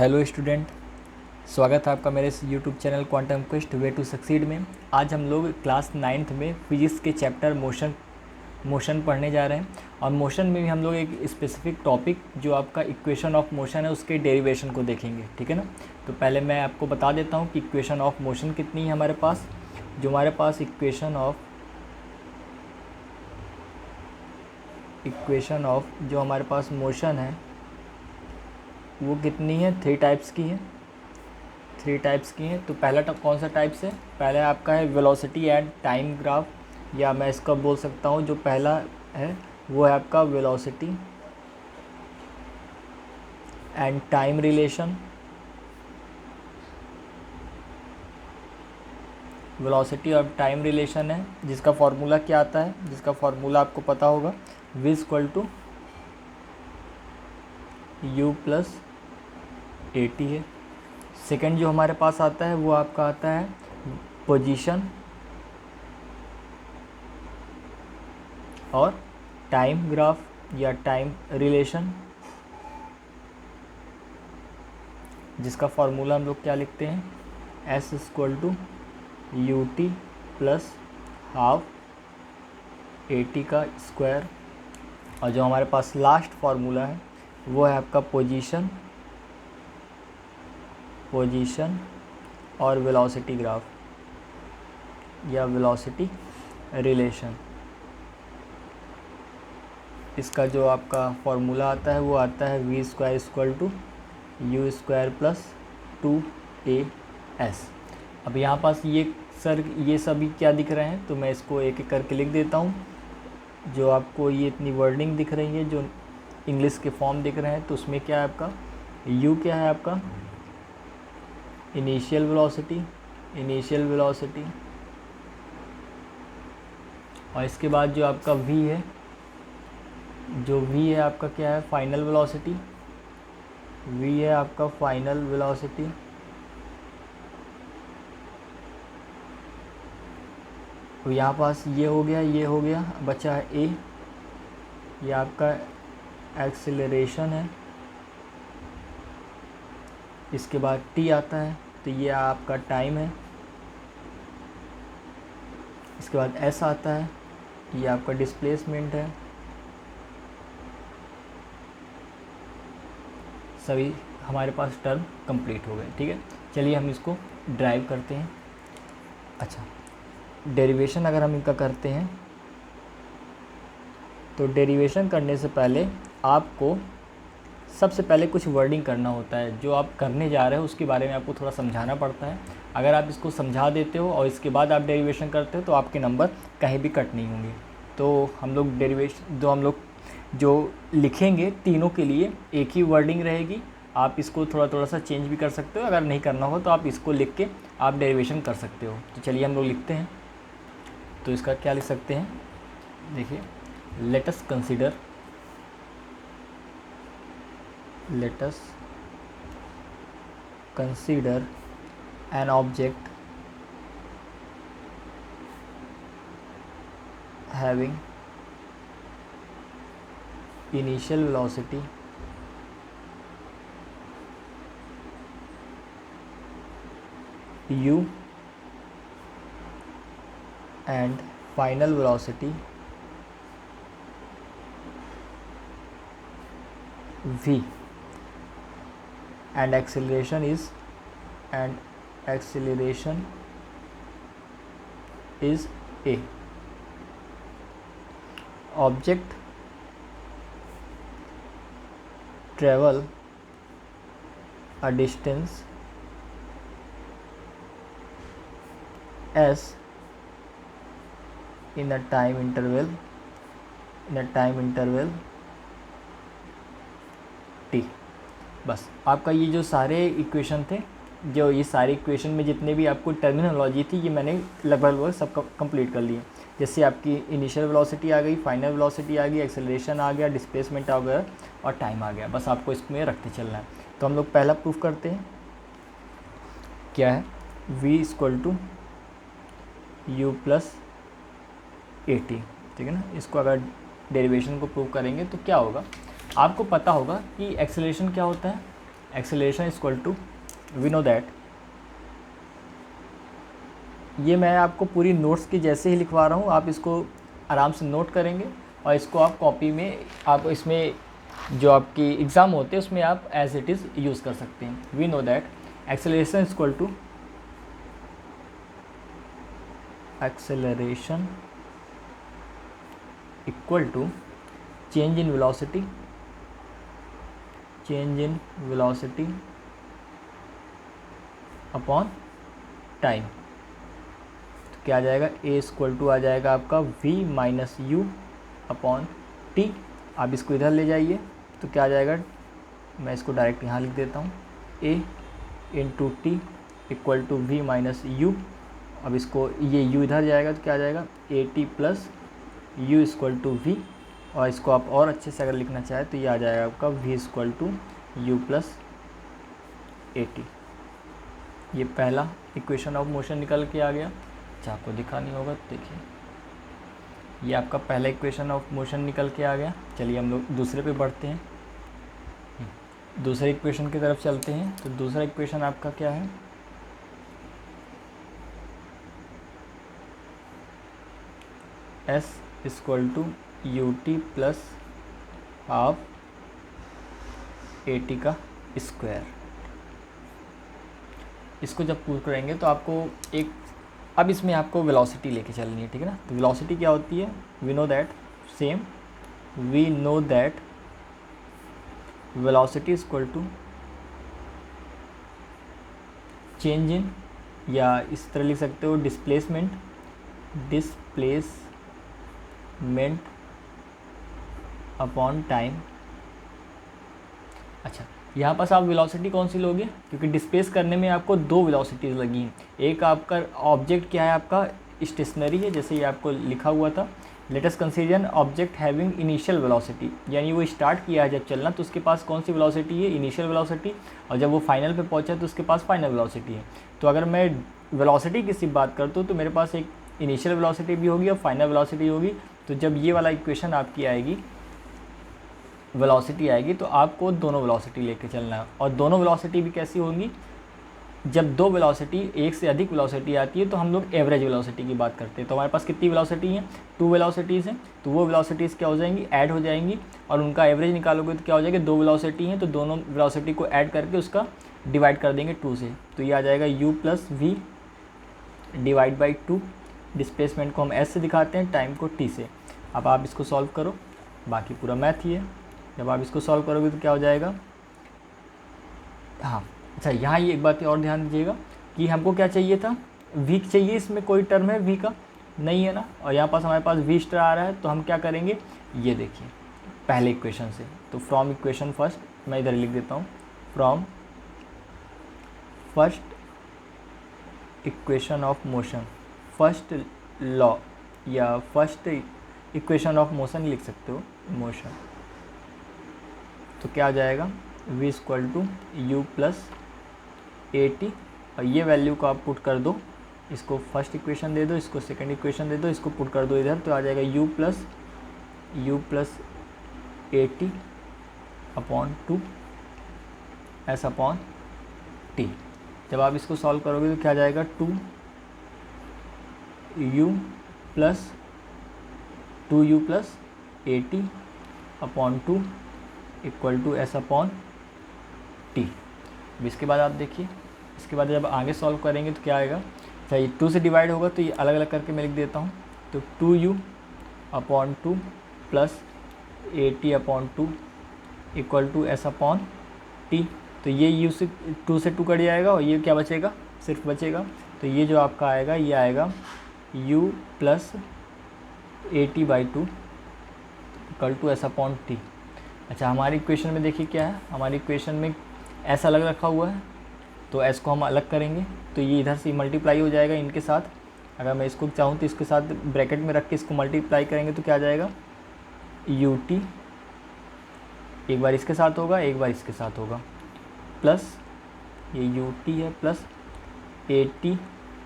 Hello student, स्वागत है आपका मेरे इस YouTube channel quantum quest way to succeed में। आज हम लोग क्लास 9th में फिजिक्स के चैप्टर मोशन पढ़ने जा रहे हैं। और मोशन में भी हम लोग एक स्पेसिफिक टॉपिक जो आपका इक्वेशन ऑफ मोशन है उसके डेरिवेशन को देखेंगे, ठीक है ना। तो पहले मैं आपको बता देता हूँ कि इक्वेशन ऑफ मोशन कितनी है हमारे पास। जो हमारे पास इक्वेशन ऑफ जो हमारे पास मोशन है वो कितनी है, 3 टाइप्स की है। 3 टाइप्स की हैं। तो पहला कौन सा टाइप्स है, पहला आपका है वेलोसिटी एंड टाइम ग्राफ, या मैं इसका बोल सकता हूँ जो पहला है वो है आपका velocity and time relation. Velocity और टाइम रिलेशन है जिसका फॉर्मूला क्या आता है, जिसका फॉर्मूला आपको पता होगा, v = u + at है। सेकंड जो हमारे पास आता है वो आपका आता है पोजीशन और टाइम ग्राफ या टाइम रिलेशन, जिसका फॉर्मूला हम लोग क्या लिखते हैं, s = ut + ½ at का स्क्वायर। और जो हमारे पास लास्ट फार्मूला है वो है आपका पोजीशन और वेलोसिटी ग्राफ या वेलोसिटी रिलेशन। इसका जो आपका फार्मूला आता है वो आता है v² = u² + 2as। अब यहाँ पास ये सभी क्या दिख रहे हैं, तो मैं इसको एक एक करके लिख देता हूँ। जो आपको ये इतनी वर्डिंग दिख रही है, जो इंग्लिश के फॉर्म दिख रहे हैं, तो उसमें क्या है आपका u क्या है आपका इनिशियल वेलोसिटी, और इसके बाद जो आपका v है, जो v है आपका क्या है फाइनल वेलोसिटी, v है आपका फाइनल वेलोसिटी। तो यहाँ पास ये हो गया, बचा है a, ये आपका एक्सेलरेशन है। इसके बाद t आता है, तो ये आपका टाइम है। इसके बाद s आता है, ये आपका डिस्प्लेसमेंट है। सभी हमारे पास टर्म कंप्लीट हो गए, ठीक है। चलिए हम इसको ड्राइव करते हैं। अच्छा, डेरिवेशन अगर हम इनका करते हैं तो डेरिवेशन करने से पहले आपको सबसे पहले कुछ वर्डिंग करना होता है। जो आप करने जा रहे हो उसके बारे में आपको थोड़ा समझाना पड़ता है। अगर आप इसको समझा देते हो और इसके बाद आप डेरिवेशन करते हो तो आपके नंबर कहीं भी कट नहीं होंगे। तो हम लोग जो लिखेंगे तीनों के लिए एक ही वर्डिंग रहेगी। आप इसको थोड़ा सा चेंज भी कर सकते हो, अगर नहीं करना हो तो आप इसको लिख के आप डेरिवेशन कर सकते हो। तो चलिए हम लोग लिखते हैं। तो इसका क्या लिख सकते हैं, देखिए, let us consider an object having initial velocity u and final velocity v and acceleration is a. Object travel a distance s in a time interval t। बस आपका ये जो सारे इक्वेशन थे, जो ये सारे इक्वेशन में जितने भी आपको टर्मिनोलॉजी थी, ये मैंने लगभग सब कंप्लीट कर लिए। जैसे आपकी इनिशियल वेलोसिटी आ गई, फाइनल वेलोसिटी आ गई, एक्सेलरेशन आ गया, डिस्प्लेसमेंट आ गया और टाइम आ गया। बस आपको इसमें रखते चलना है। तो हम लोग पहला प्रूफ करते हैं, क्या है, v = u + at, ठीक है ना। इसको अगर डेरिवेशन को प्रूव करेंगे तो क्या होगा, आपको पता होगा कि एक्सेलरेशन क्या होता है, acceleration equal to, we know that, ये मैं आपको पूरी नोट्स की जैसे ही लिखवा रहा हूँ, आप इसको आराम से नोट करेंगे और इसको आप कॉपी में, आप इसमें जो आपकी एग्ज़ाम होते हैं उसमें आप एज इट इज़ यूज़ कर सकते हैं। We know that acceleration equal to, acceleration equal to change in velocity, change in velocity upon time. तो क्या आ जाएगा, ए इक्वल टू आ जाएगा आपका v minus u upon T. आप इसको इधर ले जाइए तो क्या आ जाएगा, मैं इसको डायरेक्ट यहाँ लिख देता हूँ, a into t equal to v minus u. अब इसको, ये u इधर जाएगा तो क्या आ जाएगा, a t plus u equal to v. और इसको आप और अच्छे से अगर लिखना चाहें तो ये आ जाएगा आपका v equal to u plus a t. ये पहला इक्वेशन ऑफ मोशन निकल के आ गया। अच्छा, आपको दिखानी होगा तो देखिए, ये आपका पहला इक्वेशन ऑफ मोशन निकल के आ गया। चलिए हम लोग दूसरे पे बढ़ते हैं, दूसरे इक्वेशन की तरफ चलते हैं। तो दूसरा इक्वेशन आपका क्या है, s equal to u t plus half a t का स्क्वायर। इसको जब प्रूव करेंगे तो आपको एक, अब इसमें आपको वेलोसिटी लेके चलनी है, ठीक है ना। तो वेलोसिटी क्या होती है, we know that, same, we know that velocity equal to change in, या इस तरह लिख सकते हो डिस्प्लेसमेंट, डिस्प्लेसमेंट अपॉन टाइम। अच्छा, यहाँ पास आप वेलोसिटी कौन सी लोगे, क्योंकि डिस्प्लेस करने में आपको दो वेलोसिटीज़ लगी हैं। एक आपका ऑब्जेक्ट क्या है, आपका स्टेशनरी है, जैसे ये आपको लिखा हुआ था, let us consider an object having initial velocity, यानी वो स्टार्ट किया है जब चलना तो उसके पास कौन सी वेलोसिटी है, इनिशियल वेलोसिटी, और जब वो फाइनल पे पहुंचा तो उसके पास फाइनल वेलोसिटी है। तो अगर मैं वेलोसिटी की सिर्फ बात करता हूँ तो मेरे पास एक इनिशियल वेलोसिटी भी होगी और फाइनल वेलोसिटी होगी। तो जब ये वाला इक्वेशन आपकी आएगी, वेलोसिटी आएगी, तो आपको दोनों वेलोसिटी लेके चलना है। और दोनों वेलोसिटी भी कैसी होंगी, जब दो वेलोसिटी, एक से अधिक वेलोसिटी आती है तो हम लोग एवरेज वेलोसिटी की बात करते हैं। तो हमारे पास कितनी वेलोसिटी हैं, 2 वेलोसिटीज़ हैं, तो वो वेलोसिटीज़ क्या हो जाएंगी, ऐड हो जाएंगी, और उनका एवरेज निकालोगे तो क्या हो जाएगा, 2 वेलोसिटी हैं तो दोनों वेलोसिटी को ऐड करके उसका डिवाइड कर देंगे 2 से, तो ये आ जाएगा u plus v divide by 2। Displacement को हम s से दिखाते हैं, टाइम को t से। अब आप इसको सॉल्व करो, बाकी पूरा मैथ ही है। जब आप इसको सॉल्व करोगे तो क्या हो जाएगा, हाँ अच्छा, यहाँ ये एक बात और ध्यान दीजिएगा कि हमको क्या चाहिए था, v चाहिए, इसमें कोई टर्म है v का नहीं है ना, और यहाँ पास हमारे पास v स्टार आ रहा है। तो हम क्या करेंगे, ये देखिए पहले इक्वेशन से, तो फ्रॉम इक्वेशन फर्स्ट, मैं इधर लिख देता हूँ, from first equation of motion, first law या फर्स्ट इक्वेशन ऑफ मोशन लिख सकते हो, मोशन। तो क्या आ जाएगा, v equal to u plus a t, और ये वैल्यू को आप पुट कर दो, इसको फर्स्ट इक्वेशन दे दो, इसको सेकंड इक्वेशन दे दो, इसको पुट कर दो इधर, तो आ जाएगा you plus a t upon 2 S upon T. जब आप इसको सॉल्व करोगे तो क्या आ जाएगा, 2u plus a t upon 2 equal to s upon t. अब इसके बाद आप देखिए, इसके बाद जब आगे सॉल्व करेंगे तो क्या आएगा, चाहे 2 से डिवाइड होगा तो ये अलग अलग करके मैं लिख देता हूँ। तो 2u upon 2 plus a t upon 2 equal to s upon t. तो ये u से 2 से 2 कट जाएगा और ये क्या बचेगा, सिर्फ बचेगा। तो ये जो आपका आएगा, ये आएगा u plus a t by 2 equal to s upon t. अच्छा, हमारी इक्वेशन में देखिए क्या है, हमारी इक्वेशन में s अलग रखा हुआ है, तो s को हम अलग करेंगे तो ये इधर से मल्टीप्लाई हो जाएगा इनके साथ। अगर मैं इसको चाहूँ तो इसके साथ ब्रैकेट में रख के इसको मल्टीप्लाई करेंगे तो क्या आ जाएगा, यू टी, एक बार इसके साथ होगा, एक बार इसके साथ होगा, प्लस ये यू टी है plus a T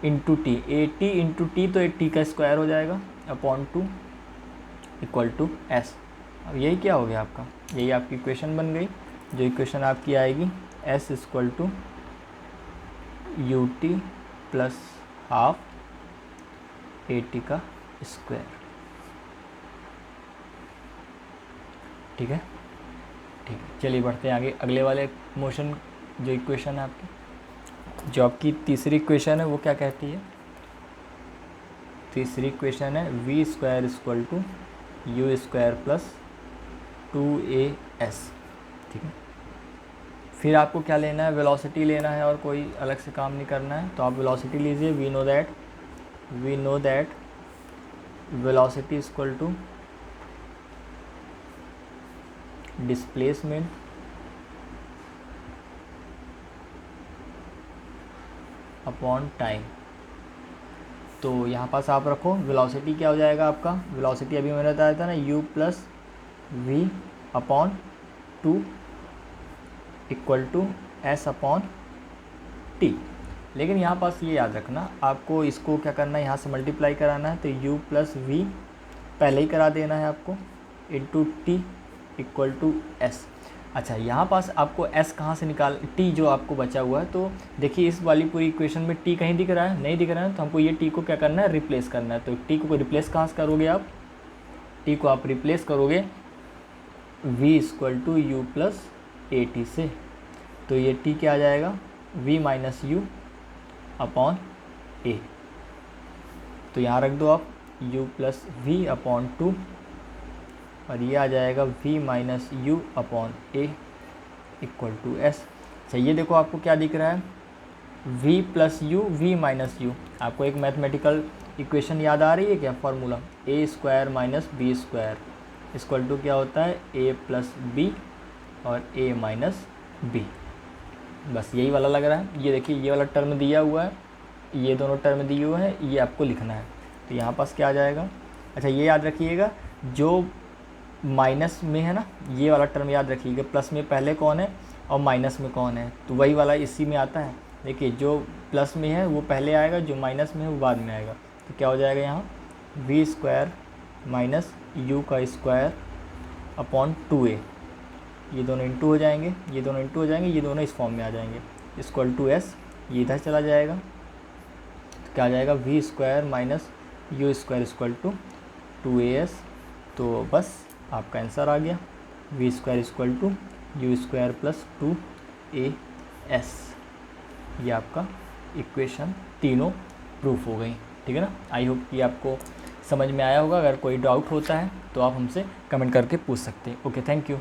into T, A T into T, तो ए टी का स्क्वायर हो जाएगा अपॉन 2 इक्वल टू एस। अब यही क्या हो गया आपका, यही आपकी इक्वेशन बन गई। जो इक्वेशन आपकी आएगी s equal to u t plus half a t का स्क्वायर। ठीक है, ठीक है, चलिए बढ़ते हैं आगे। अगले वाले मोशन जो इक्वेशन है आपकी, जो आपकी तीसरी इक्वेशन है वो क्या कहती है? तीसरी इक्वेशन है v square equal to u square plus 2as। ठीक है, फिर आपको क्या लेना है? वेलोसिटी लेना है और कोई अलग से काम नहीं करना है। तो आप वेलोसिटी लीजिए। We know that velocity equal to displacement upon time. तो यहाँ पास आप रखो वेलोसिटी क्या हो जाएगा आपका? वेलोसिटी अभी मैंने बताया था ना, u plus v upon 2 equal to s upon t. लेकिन यहाँ पास ये याद रखना, आपको इसको क्या करना है, यहाँ से मल्टीप्लाई कराना है। तो u प्लस वी पहले ही करा देना है आपको, into t equal to s. अच्छा, यहाँ पास आपको s कहाँ से निकाल, t जो आपको बचा हुआ है। तो देखिए इस वाली पूरी इक्वेशन में t कहीं दिख रहा है? नहीं दिख रहा है। तो हमको ये t को क्या करना है? रिप्लेस करना है। तो t को रिप्लेस कहाँ से करोगे आप? t को आप रिप्लेस करोगे v equal to u plus a t से। तो ये t क्या आ जाएगा? v minus u upon a. तो यहाँ रख दो आप u प्लस वी अपॉन 2 और ये आ जाएगा v minus u upon a equal to s. अच्छा, ये देखो आपको क्या दिख रहा है? v plus u v minus u. आपको एक मैथमेटिकल इक्वेशन याद आ रही है क्या? Formula a square minus b square equal to क्या होता है? a प्लस बी और a माइनस बी। बस यही वाला लग रहा है। ये देखिए ये वाला टर्म दिया हुआ है, ये दोनों टर्म दिए हुए हैं, ये आपको लिखना है। तो यहाँ पास क्या आ जाएगा? अच्छा, ये याद रखिएगा जो माइनस में है ना, ये वाला टर्म याद रखिएगा। प्लस में पहले कौन है और माइनस में कौन है? तो वही वाला इसी में आता है। देखिए जो प्लस में है वो पहले आएगा, जो माइनस में है वो बाद में आएगा। तो क्या हो जाएगा यहाँ? वी स्क्वायर माइनस यू का स्क्वायर अपॉन 2a। ये दोनों इंटू हो जाएंगे, ये दोनों इंटू हो जाएंगे, ये दोनों इस फॉर्म में आ जाएंगे इक्वल टू एस। ये इधर चला जाएगा तो क्या आ जाएगा? V square minus u square equal to 2as। तो बस आपका आंसर आ गया, v square equal to u square plus 2as। ये आपका इक्वेशन तीनों प्रूफ हो गई। ठीक है ना? आई होप कि आपको समझ में आया होगा। अगर कोई डाउट होता है तो आप हमसे कमेंट करके पूछ सकते हैं। Okay, thank you.